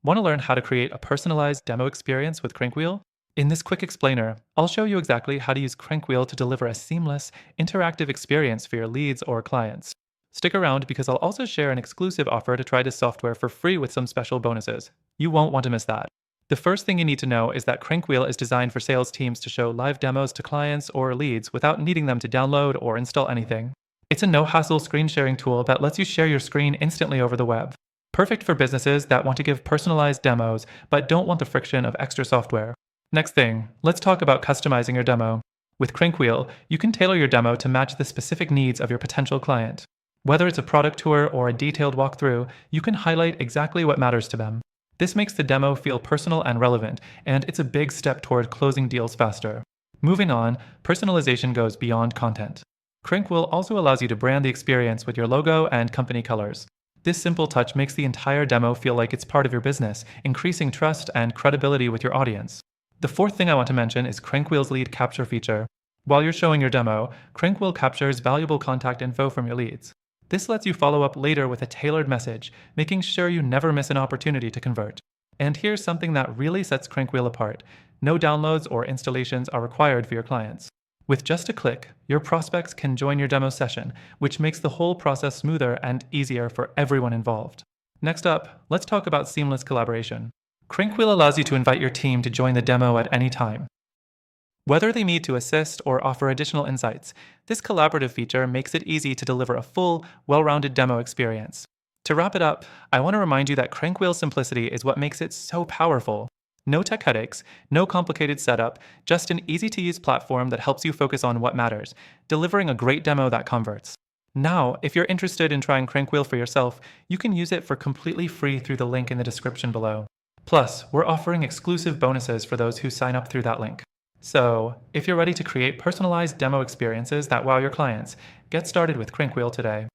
Want to learn how to create a personalized demo experience with CrankWheel? In this quick explainer, I'll show you exactly how to use CrankWheel to deliver a seamless, interactive experience for your leads or clients. Stick around because I'll also share an exclusive offer to try this software for free with some special bonuses. You won't want to miss that. The first thing you need to know is that CrankWheel is designed for sales teams to show live demos to clients or leads without needing them to download or install anything. It's a no-hassle screen sharing tool that lets you share your screen instantly over the web. Perfect for businesses that want to give personalized demos but don't want the friction of extra software. Next thing, let's talk about customizing your demo. With CrankWheel, you can tailor your demo to match the specific needs of your potential client. Whether it's a product tour or a detailed walkthrough, you can highlight exactly what matters to them. This makes the demo feel personal and relevant, and it's a big step toward closing deals faster. Moving on, personalization goes beyond content. CrankWheel also allows you to brand the experience with your logo and company colors. This simple touch makes the entire demo feel like it's part of your business, increasing trust and credibility with your audience. The fourth thing I want to mention is CrankWheel's lead capture feature. While you're showing your demo, CrankWheel captures valuable contact info from your leads. This lets you follow up later with a tailored message, making sure you never miss an opportunity to convert. And here's something that really sets CrankWheel apart. No downloads or installations are required for your clients. With just a click, your prospects can join your demo session, which makes the whole process smoother and easier for everyone involved. Next up, let's talk about seamless collaboration. CrankWheel allows you to invite your team to join the demo at any time. Whether they need to assist or offer additional insights, this collaborative feature makes it easy to deliver a full, well-rounded demo experience. To wrap it up, I want to remind you that CrankWheel's simplicity is what makes it so powerful. No tech headaches, no complicated setup, just an easy-to-use platform that helps you focus on what matters, delivering a great demo that converts. Now, if you're interested in trying CrankWheel for yourself, you can use it for completely free through the link in the description below. Plus, we're offering exclusive bonuses for those who sign up through that link. So, if you're ready to create personalized demo experiences that wow your clients, get started with CrankWheel today.